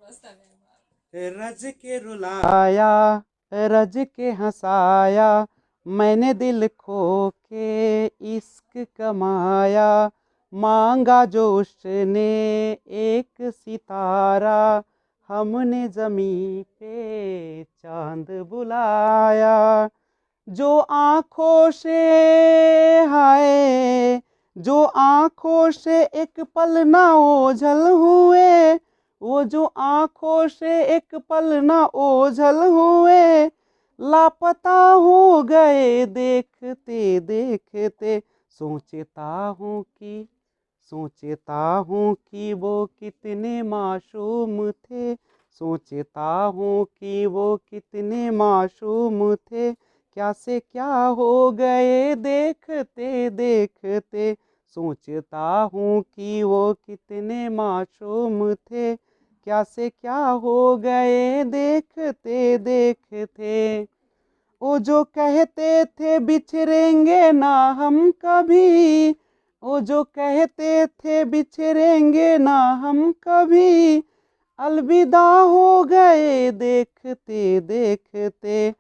रज के रुलाया, रज के हंसाया, मैंने दिल खो के इश्क कमाया। मांगा जो उसने एक सितारा, हमने जमी पे चांद बुलाया। जो आंखों से हाय, जो आंखों से एक पल ना ओझल हुए, वो जो आंखों से एक पल ना ओझल हुए, लापता हो गए देखते देखते। सोचता हूँ कि वो कितने मासूम थे, सोचता हूँ कि वो कितने मासूम थे, क्या से क्या हो गए देखते देखते। सोचता हूँ कि वो कितने मासूम थे, क्या से क्या हो गए देखते देखते। वो जो कहते थे बिछड़ेंगे ना हम कभी, वो जो कहते थे बिछड़ेंगे ना हम कभी, अलविदा हो गए देखते देखते।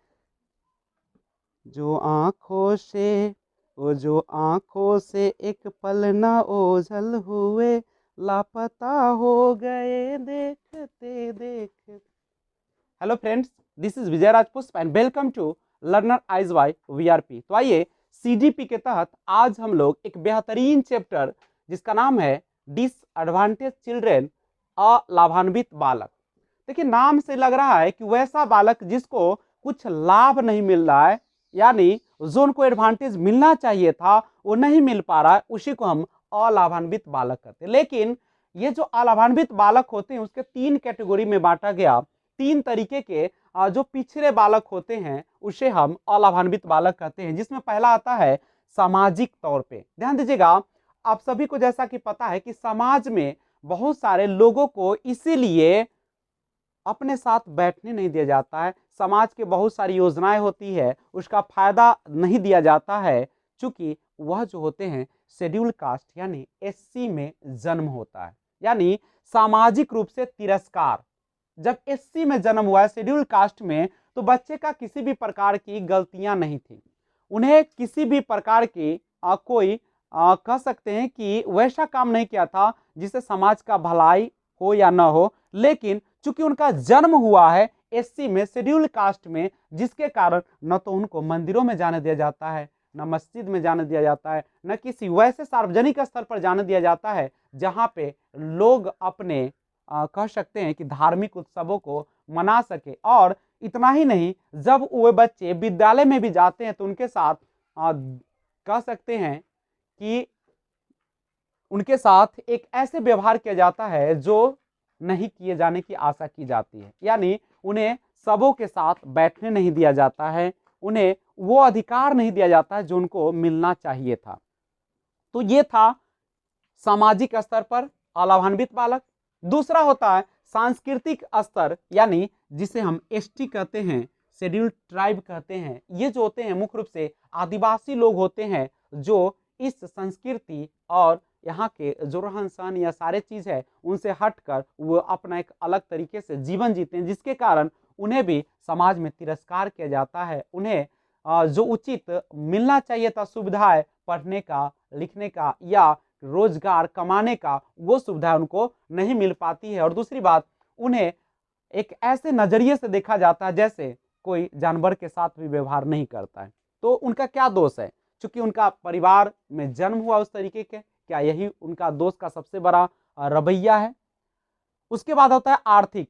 जो आंखों से, वो जो आंखों से एक पल ना ओझल हुए, लापता हो गए देखते देखते। Hello friends, this is Vijay Rajpushp and welcome to learner eyes Y VRP. तो आइए सीडीपी के तहत आज हम लोग एक बेहतरीन चैप्टर जिसका नाम है डिसएडवांटेज चिल्ड्रेन, अलाभान्वित बालक। देखिए, नाम से लग रहा है कि वैसा बालक जिसको कुछ लाभ नहीं मिल रहा है, यानी जो उनको एडवांटेज मिलना चाहिए था वो नहीं मिल पा रहा है, उसी को हम अलाभान्वित बालक कहते हैं। लेकिन ये जो अलाभान्वित बालक होते हैं उसके तीन कैटेगरी में बांटा गया। तीन तरीके के जो पिछड़े बालक होते हैं उसे हम अलाभान्वित बालक कहते हैं, जिसमें पहला आता है सामाजिक तौर पे। ध्यान दीजिएगा, आप सभी को जैसा कि पता है कि समाज में बहुत सारे लोगों को इसीलिए अपने साथ बैठने नहीं दिया जाता है, समाज के बहुत सारी योजनाएं होती है उसका फायदा नहीं दिया जाता है, चूंकि वह जो होते हैं शेड्यूल कास्ट यानी एससी में जन्म होता है, यानी सामाजिक रूप से तिरस्कार। जब एससी में जन्म हुआ है, शेड्यूल कास्ट में, तो बच्चे का किसी भी प्रकार की गलतियां नहीं थी, उन्हें किसी भी प्रकार की कोई कह सकते हैं कि वैसा काम नहीं किया था जिससे समाज का भलाई हो या ना हो। लेकिन चूंकि उनका जन्म हुआ है एससी में, शेड्यूल कास्ट में, जिसके कारण न तो उनको मंदिरों में जाने दिया जाता है, न मस्जिद में जाने दिया जाता है, न किसी वैसे सार्वजनिक स्तर पर जाने दिया जाता है जहां पे लोग अपने कह सकते हैं कि धार्मिक उत्सवों को मना सके। और इतना ही नहीं, जब वे बच्चे विद्यालय में भी जाते हैं तो उनके साथ कह सकते हैं कि उनके साथ एक ऐसे व्यवहार किया जाता है जो नहीं किए जाने की आशा की जाती है, यानी उन्हें सबों के साथ बैठने नहीं दिया जाता है, उन्हें वो अधिकार नहीं दिया जाता है जो उनको मिलना चाहिए था। तो ये था सामाजिक स्तर पर अलाभान्वित बालक। दूसरा होता है सांस्कृतिक स्तर, यानी जिसे हम एसटी कहते हैं, शेड्यूल्ड ट्राइब कहते हैं। ये जो होते हैं मुख्य रूप से आदिवासी लोग होते हैं जो इस संस्कृति और यहाँ के जो रहन सहन या सारे चीज है उनसे हटकर वो अपना एक अलग तरीके से जीवन जीते हैं, जिसके कारण उन्हें भी समाज में तिरस्कार किया जाता है। उन्हें जो उचित मिलना चाहिए था सुविधाएं, पढ़ने का, लिखने का या रोजगार कमाने का, वो सुविधा उनको नहीं मिल पाती है। और दूसरी बात, उन्हें एक ऐसे नजरिए से देखा जाता है जैसे कोई जानवर के साथ भी व्यवहार नहीं करता है। तो उनका क्या दोष है? क्योंकि उनका परिवार में जन्म हुआ उस तरीके के, क्या यही उनका दोष का सबसे बड़ा रवैया है? उसके बाद होता है आर्थिक।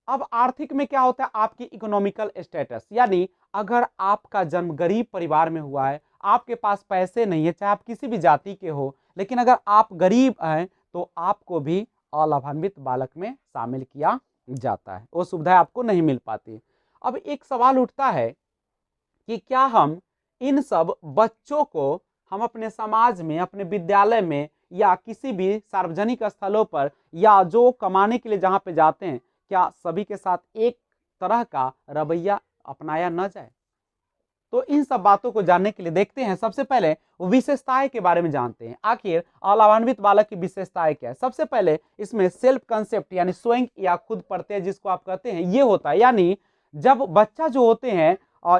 अब आर्थिक में क्या होता है? आपकी इकोनॉमिकल स्टेटस, यानी अगर आपका जन्म गरीब परिवार में हुआ है, आपके पास पैसे नहीं है, चाहे आप किसी भी जाति के हो, लेकिन अगर आप गरीब हैं तो आपको भी अलाभान्वित बालक में शामिल किया जाता है, वो सुविधा आपको नहीं मिल पाती। अब एक सवाल उठता है कि क्या हम इन सब बच्चों को हम अपने समाज में, अपने विद्यालय में या किसी भी सार्वजनिक स्थलों पर या जो कमाने के लिए जहां पे जाते हैं, क्या सभी के साथ एक तरह का रवैया अपनाया न जाए? तो इन सब बातों को जानने के लिए देखते हैं, सबसे पहले विशेषताएं के बारे में जानते हैं। आखिर अलाभान्वित बालक की विशेषताएं क्या है। सबसे पहले इसमें सेल्फ कंसेप्ट यानी स्वयं या खुद प्रत्यय जिसको आप कहते हैं, ये होता है। यानी जब बच्चा जो होते हैं,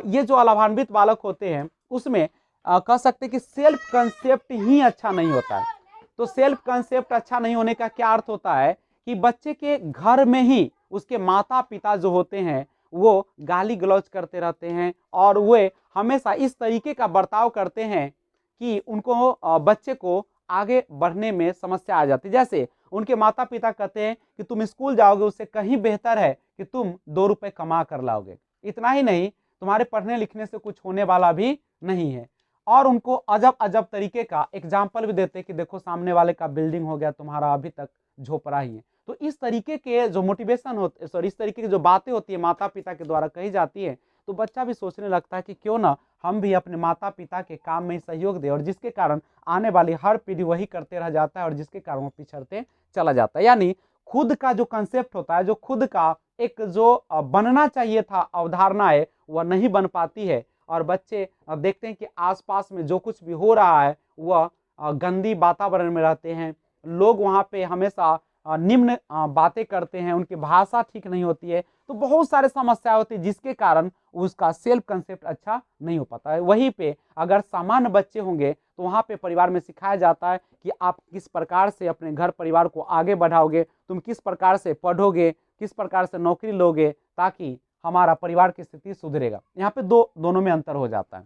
ये जो अलाभान्वित बालक होते हैं, उसमें कह सकते हैं कि सेल्फ कंसेप्ट ही अच्छा नहीं होता है। तो सेल्फ कंसेप्ट अच्छा नहीं होने का क्या अर्थ होता है कि बच्चे के घर में ही उसके माता पिता जो होते हैं वो गाली गलौज करते रहते हैं और वे हमेशा इस तरीके का बर्ताव करते हैं कि उनको बच्चे को आगे बढ़ने में समस्या आ जाती है। जैसे उनके माता पिता कहते हैं कि तुम स्कूल जाओगे, उससे कहीं बेहतर है कि तुम 2 रुपए कमा कर लाओगे। इतना ही नहीं, तुम्हारे पढ़ने लिखने से कुछ होने वाला भी नहीं है। और उनको अजब अजब तरीके का एग्जाम्पल भी देते हैं कि देखो सामने वाले का बिल्डिंग हो गया, तुम्हारा अभी तक झोपड़ा ही है। तो इस तरीके के जो मोटिवेशन होते, सॉरी, इस तरीके की जो बातें होती है माता पिता के द्वारा कही जाती है, तो बच्चा भी सोचने लगता है कि क्यों ना हम भी अपने माता पिता के काम में सहयोग दें, और जिसके कारण आने वाली हर पीढ़ी वही करते रह जाता है और जिसके कारण वो पिछड़ते चला जाता है। यानी खुद का जो कंसेप्ट होता है, जो खुद का एक जो बनना चाहिए था अवधारणा है, वह नहीं बन पाती है। और बच्चे देखते हैं कि आसपास में जो कुछ भी हो रहा है वह गंदी वातावरण में रहते हैं। लोग वहाँ पे हमेशा निम्न बातें करते हैं, उनकी भाषा ठीक नहीं होती है। तो बहुत सारे समस्या होती है जिसके कारण उसका सेल्फ कंसेप्ट अच्छा नहीं हो पाता है। वहीं पे अगर सामान्य बच्चे होंगे तो वहाँ पे परिवार में सिखाया जाता है कि आप किस प्रकार से अपने घर परिवार को आगे बढ़ाओगे, तुम किस प्रकार से पढ़ोगे, किस प्रकार से नौकरी लोगे, ताकि हमारा परिवार की स्थिति सुधरेगा। यहाँ पे दोनों में अंतर हो जाता है।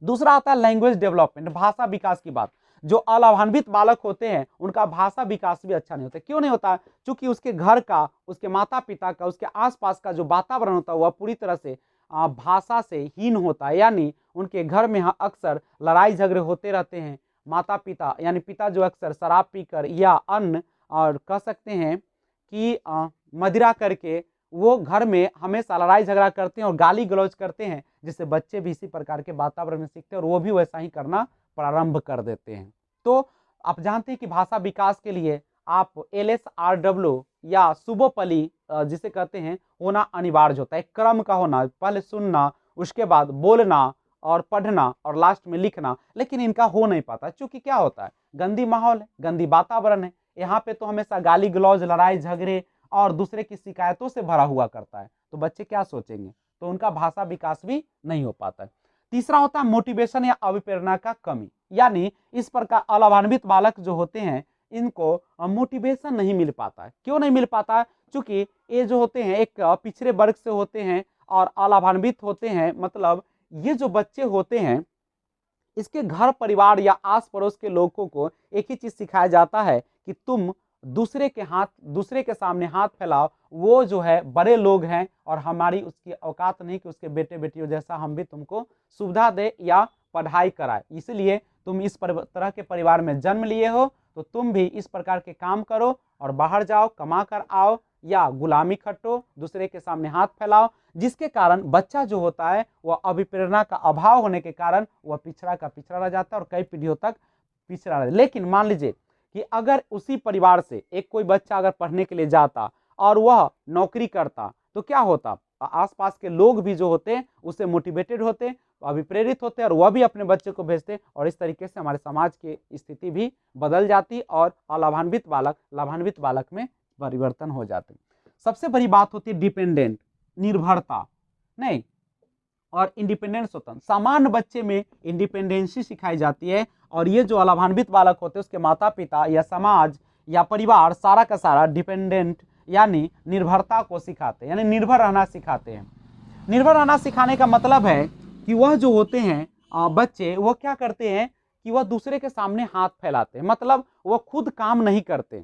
दूसरा आता है लैंग्वेज डेवलपमेंट, भाषा विकास की बात। जो अलाभान्वित बालक होते हैं उनका भाषा विकास भी अच्छा नहीं होता। क्यों नहीं होता? क्योंकि उसके घर का, उसके माता पिता का, उसके आसपास का जो वातावरण होता है वह पूरी तरह से भाषा से हीन होता है। यानी उनके घर में अक्सर लड़ाई झगड़े होते रहते हैं। माता पिता यानी पिता जो अक्सर शराब पीकर या अन्न और कह सकते हैं कि मदिरा करके वो घर में हमेशा लड़ाई झगड़ा करते हैं और गाली गलौज करते हैं, जिससे बच्चे भी इसी प्रकार के वातावरण में सीखते हैं और वो भी वैसा ही करना प्रारंभ कर देते हैं। तो आप जानते हैं कि भाषा विकास के लिए आप LSRW या सुबोपली जिसे कहते हैं होना अनिवार्य होता है। एक क्रम का होना, पहले सुनना, उसके बाद बोलना और पढ़ना और लास्ट में लिखना। लेकिन इनका हो नहीं पाता क्योंकि क्या होता है, गंदी माहौल है, गंदी वातावरण है। यहाँ पे तो हमेशा गाली गलौज, लड़ाई झगड़े और दूसरे की शिकायतों से भरा हुआ करता है। तो बच्चे क्या सोचेंगे? तो उनका भाषा विकास भी नहीं हो पाता है। तीसरा होता है मोटिवेशन या अभिप्रेरणा का कमी। यानी इस प्रकार अलाभान्वित बालक जो होते हैं इनको मोटिवेशन नहीं मिल पाता है। क्यों नहीं मिल पाता है? क्योंकि ये जो होते हैं एक पिछड़े वर्ग से होते हैं और अलाभान्वित होते हैं। मतलब ये जो बच्चे होते हैं इसके घर परिवार या आस पड़ोस के लोगों को एक ही चीज सिखाया जाता है कि तुम दूसरे के सामने हाथ फैलाओ, वो जो है बड़े लोग हैं और हमारी उसकी औकात नहीं कि उसके बेटे बेटियों जैसा हम भी तुमको सुविधा दे या पढ़ाई कराए। इसलिए तुम इस तरह के परिवार में जन्म लिए हो तो तुम भी इस प्रकार के काम करो और बाहर जाओ, कमा कर आओ या गुलामी खटो, दूसरे के सामने हाथ फैलाओ। जिसके कारण बच्चा जो होता है वह अभिप्रेरणा का अभाव होने के कारण वह पिछड़ा का पिछड़ा रह जाता है और कई पीढ़ियों तक पिछड़ा रह। लेकिन मान लीजिए कि अगर उसी परिवार से एक कोई बच्चा अगर पढ़ने के लिए जाता और वह नौकरी करता तो क्या होता? आसपास के लोग भी जो होते हैं उससे मोटिवेटेड होते, अभिप्रेरित होते और वह भी अपने बच्चे को भेजते और इस तरीके से हमारे समाज की स्थिति भी बदल जाती और अलाभान्वित बालक लाभान्वित बालक में परिवर्तन हो जाते। सबसे बड़ी बात होती है डिपेंडेंट, निर्भरता नहीं, और इंडिपेंडेंस होता है। सामान्य बच्चे में इंडिपेंडेंसी सिखाई जाती है और ये जो अलाभान्वित बालक होते हैं उसके माता पिता या समाज या परिवार सारा का सारा डिपेंडेंट यानी निर्भरता को सिखाते हैं, यानी निर्भर रहना सिखाते हैं। निर्भर रहना सिखाने का मतलब है कि वह जो होते हैं बच्चे, वो क्या करते हैं कि वह दूसरे के सामने हाथ फैलाते हैं। मतलब वह खुद काम नहीं करते,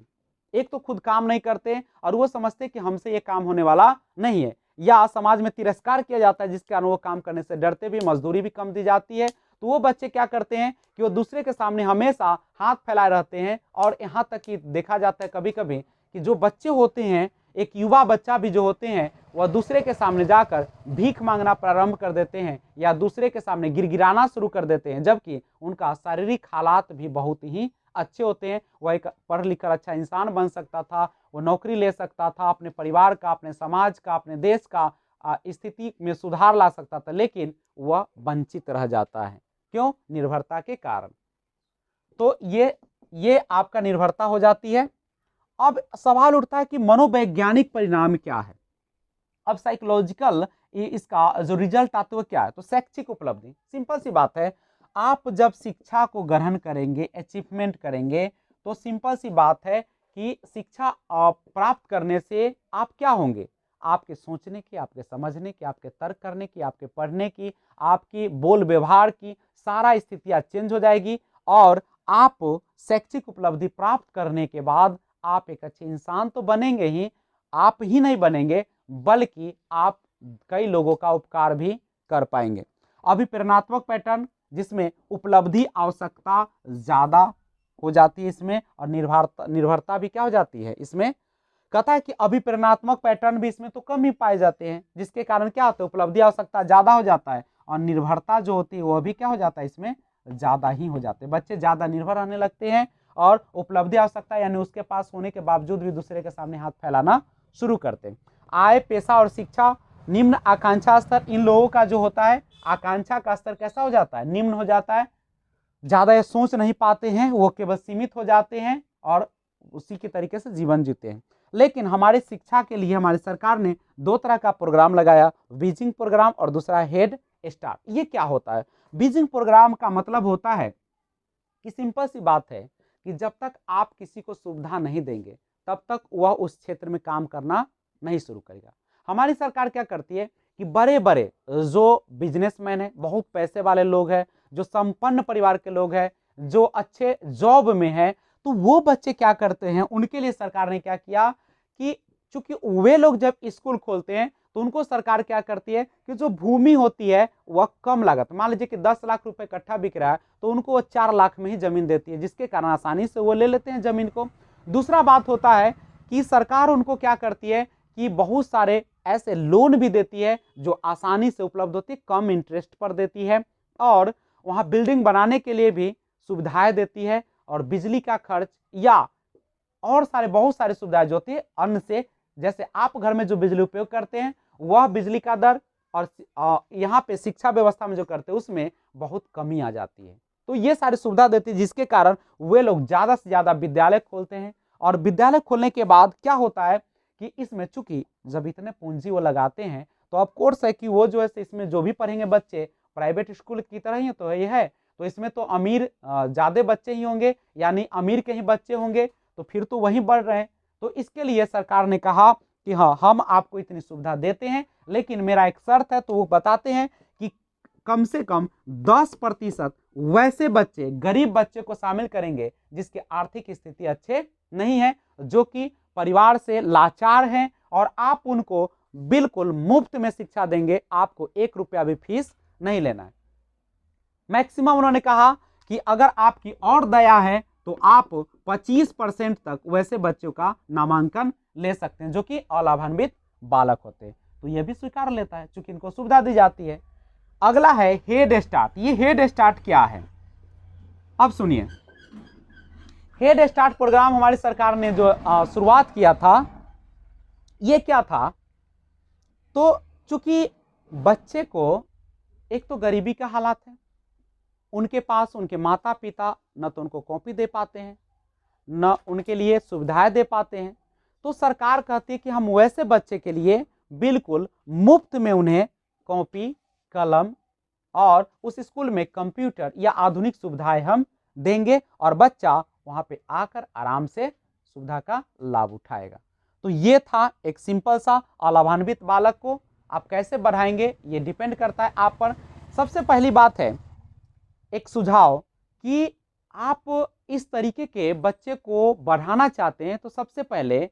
एक तो खुद काम नहीं करते और वो समझते कि हमसे ये काम होने वाला नहीं है, या समाज में तिरस्कार किया जाता है जिसके कारण वो काम करने से डरते भी, मजदूरी भी कम दी जाती है। तो वो बच्चे क्या करते हैं कि वो दूसरे के सामने हमेशा हाथ फैलाए रहते हैं। और यहाँ तक कि देखा जाता है कभी कभी कि जो बच्चे होते हैं, एक युवा बच्चा भी जो होते हैं, वह दूसरे के सामने जाकर भीख मांगना प्रारंभ कर देते हैं या दूसरे के सामने गिड़गिड़ाना शुरू कर देते हैं, जबकि उनका शारीरिक हालात भी बहुत ही अच्छे होते हैं। वह एक पढ़ लिख कर अच्छा इंसान बन सकता था, वो नौकरी ले सकता था, अपने परिवार का, अपने समाज का, अपने देश का स्थिति में सुधार ला सकता था, लेकिन वह वंचित रह जाता है। क्यों? निर्भरता के कारण। तो ये आपका निर्भरता हो जाती है। अब सवाल उठता है कि मनोवैज्ञानिक परिणाम क्या है। अब साइकोलॉजिकल इसका जो रिजल्ट आता है वो क्या है? तो शैक्षिक उपलब्धि, सिंपल सी बात है, आप जब शिक्षा को ग्रहण करेंगे, अचीवमेंट करेंगे, तो सिंपल सी बात है कि शिक्षा प्राप्त करने से आप क्या होंगे? आपके सोचने की, आपके समझने की, आपके तर्क करने की, आपके पढ़ने की, आपकी बोल व्यवहार की सारा स्थितियां चेंज हो जाएगी, और आप शैक्षिक उपलब्धि प्राप्त करने के बाद आप एक अच्छे इंसान तो बनेंगे ही, आप ही नहीं बनेंगे बल्कि आप कई लोगों का उपकार भी कर पाएंगे। अभिप्रेरणात्मक पैटर्न, जिसमें उपलब्धि आवश्यकता ज्यादा हो जाती है इसमें, और निर्भरता भी क्या हो जाती है इसमें। कहता है कि अभिप्रेरणात्मक पैटर्न भी इसमें तो कम ही पाए जाते हैं, जिसके कारण क्या होता है? उपलब्धि आवश्यकता ज्यादा हो जाता है, और निर्भरता जो होती है वह भी क्या हो जाता है इसमें? ज्यादा ही हो जाते हैं। बच्चे ज्यादा निर्भर रहने लगते हैं, और उपलब्धि आवश्यकता यानी उसके पास होने के बावजूद भी दूसरे के सामने हाथ फैलाना शुरू करते हैं। आय, पेशा और शिक्षा, निम्न आकांक्षा स्तर, इन लोगों का जो होता है आकांक्षा का स्तर कैसा हो जाता है? निम्न हो जाता है। ज्यादा ये सोच नहीं पाते हैं, वो केवल सीमित हो जाते हैं और उसी के तरीके से जीवन जीते हैं। लेकिन हमारी शिक्षा के लिए हमारी सरकार ने दो तरह का प्रोग्राम लगाया, बीजिंग प्रोग्राम और दूसरा हेड स्टार्ट। ये क्या होता है? बीजिंग प्रोग्राम का मतलब होता है कि सिंपल सी बात है कि जब तक आप किसी को सुविधा नहीं देंगे तब तक वह उस क्षेत्र में काम करना नहीं शुरू करेगा। हमारी सरकार क्या करती है कि बड़े बड़े जो बिजनेसमैन है, बहुत पैसे वाले लोग हैं, जो संपन्न परिवार के लोग हैं, जो अच्छे जॉब में है, तो वो बच्चे क्या करते हैं, उनके लिए सरकार ने क्या किया कि चूंकि वे लोग जब स्कूल खोलते हैं तो उनको सरकार क्या करती है कि जो भूमि होती है वह कम लागत, मान लीजिए कि 10 लाख रुपए इकट्ठा बिक रहा है, तो उनको वो 4 लाख में ही जमीन देती है, जिसके कारण आसानी से वो ले लेते हैं जमीन को। दूसरा बात होता है कि सरकार उनको क्या करती है कि बहुत सारे ऐसे लोन भी देती है जो आसानी से उपलब्ध होती है, कम इंटरेस्ट पर देती है, और वहां बिल्डिंग बनाने के लिए भी सुविधाएं देती है, और बिजली का खर्च या और बहुत सारी सुविधाएं जो होती है अन्न से, जैसे आप घर में जो बिजली उपयोग करते हैं वह बिजली का दर, और यहाँ पे शिक्षा व्यवस्था में जो करते हैं उसमें बहुत कमी आ जाती है। तो ये सारी सुविधा देती है, जिसके कारण वे लोग ज्यादा से ज्यादा विद्यालय खोलते हैं। और विद्यालय खोलने के बाद क्या होता है कि इसमें चूंकि जब इतने पूंजी वो लगाते हैं तो ऑफ कोर्स है कि वो जो है इसमें जो भी पढ़ेंगे बच्चे प्राइवेट स्कूल की तरह ही तो ये है, तो इसमें तो अमीर ज्यादा बच्चे ही होंगे, यानी अमीर के ही बच्चे होंगे, तो फिर तो वहीं बढ़ रहे हैं। तो इसके लिए सरकार ने कहा कि हाँ, हम आपको इतनी सुविधा देते हैं, लेकिन मेरा एक शर्त है। तो वो बताते हैं कि कम से कम 10% वैसे बच्चे, गरीब बच्चे को शामिल करेंगे जिसके आर्थिक स्थिति अच्छे नहीं है, जो कि परिवार से लाचार हैं, और आप उनको बिल्कुल मुफ्त में शिक्षा देंगे, आपको 1 रुपया भी फीस नहीं लेना है। मैक्सिमम उन्होंने कहा कि अगर आपकी और दया है तो आप 25% तक वैसे बच्चों का नामांकन ले सकते हैं जो कि अलाभान्वित बालक होते हैं। तो यह भी स्वीकार लेता है क्योंकि इनको सुविधा दी जाती है। अगला है हेड स्टार्ट। ये हेड स्टार्ट क्या है? अब सुनिए, हेड स्टार्ट प्रोग्राम हमारी सरकार ने जो शुरुआत किया था, ये क्या था? तो चूंकि बच्चे को एक तो गरीबी का हालात है, उनके पास उनके माता पिता न तो उनको कॉपी दे पाते हैं, न उनके लिए सुविधाएं दे पाते हैं, तो सरकार कहती है कि हम वैसे बच्चे के लिए बिल्कुल मुफ्त में उन्हें कॉपी, कलम और उस स्कूल में कंप्यूटर या आधुनिक सुविधाएं हम देंगे, और बच्चा वहां पे आकर आराम से सुविधा का लाभ उठाएगा। तो ये था एक सिंपल सा, अलाभान्वित बालक को आप कैसे बढ़ाएंगे ये डिपेंड करता है आप पर। सबसे पहली बात है एक सुझाव कि आप इस तरीके के बच्चे को बढ़ाना चाहते हैं, तो सबसे पहले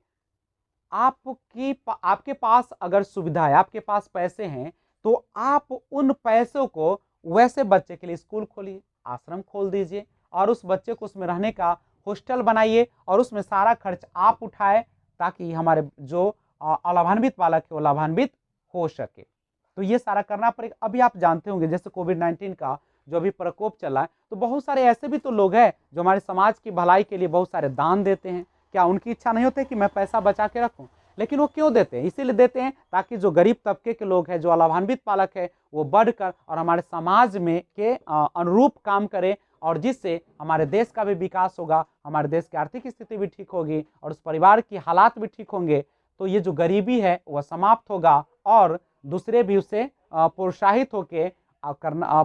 आपके पास अगर सुविधा है, आपके पास पैसे हैं, तो आप उन पैसों को वैसे बच्चे के लिए स्कूल खोलिए, आश्रम खोल दीजिए, और उस बच्चे को उसमें रहने का हॉस्टल बनाइए, और उसमें सारा खर्च आप उठाए, ताकि हमारे जो अलाभान्वित बालक है वो लाभान्वित हो सके। तो ये सारा करना पड़ेगा। अभी आप जानते होंगे जैसे कोविड-19 का जो अभी प्रकोप चला है, तो बहुत सारे ऐसे भी तो लोग हैं जो हमारे समाज की भलाई के लिए बहुत सारे दान देते हैं। क्या उनकी इच्छा नहीं होती कि मैं पैसा बचा के रखूं? लेकिन वो क्यों देते हैं? इसीलिए देते हैं ताकि जो गरीब तबके के लोग हैं, जो लाभान्वित पालक है, वो बढ़कर और हमारे समाज में के अनुरूप काम करे, और जिससे हमारे देश का भी विकास होगा, हमारे देश की आर्थिक स्थिति भी ठीक होगी और उस परिवार की हालात भी ठीक होंगे। तो ये जो गरीबी है वह समाप्त होगा और दूसरे भी उससे प्रोत्साहित होकर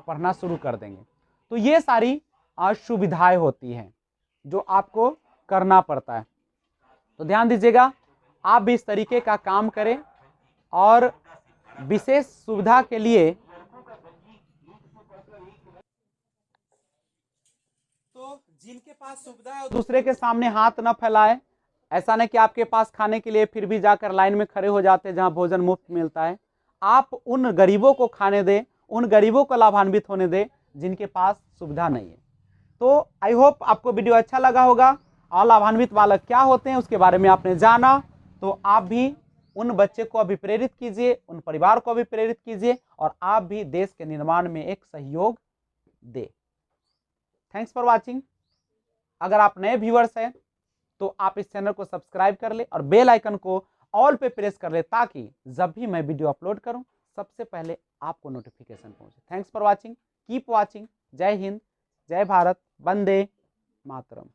पढ़ना शुरू कर देंगे। तो ये सारी सुविधाएं होती हैं जो आपको करना पड़ता है। तो ध्यान दीजिएगा, आप भी इस तरीके का काम करें और विशेष सुविधा के लिए तो जिनके पास सुविधा है दूसरे के सामने हाथ न फैलाए। ऐसा नहीं कि आपके पास खाने के लिए फिर भी जाकर लाइन में खड़े हो जाते हैं जहां भोजन मुफ्त मिलता है। आप उन गरीबों को खाने दें, उन गरीबों को लाभान्वित होने दें जिनके पास सुविधा नहीं है। तो आई होप आपको वीडियो अच्छा लगा होगा और लाभान्वित बालक क्या होते हैं उसके बारे में आपने जाना। तो आप भी उन बच्चे को अभी प्रेरित कीजिए, उन परिवार को भी प्रेरित कीजिए और आप भी देश के निर्माण में एक सहयोग दे। Thanks for watching. अगर आप नए व्यूअर्स हैं तो आप इस चैनल को सब्सक्राइब कर ले और बेल आइकन को ऑल पे प्रेस कर ले ताकि जब भी मैं वीडियो अपलोड करूं सबसे पहले आपको नोटिफिकेशन पहुंचे। Thanks for watching, keep watching. जय हिंद, जय भारत, वंदे मातरम।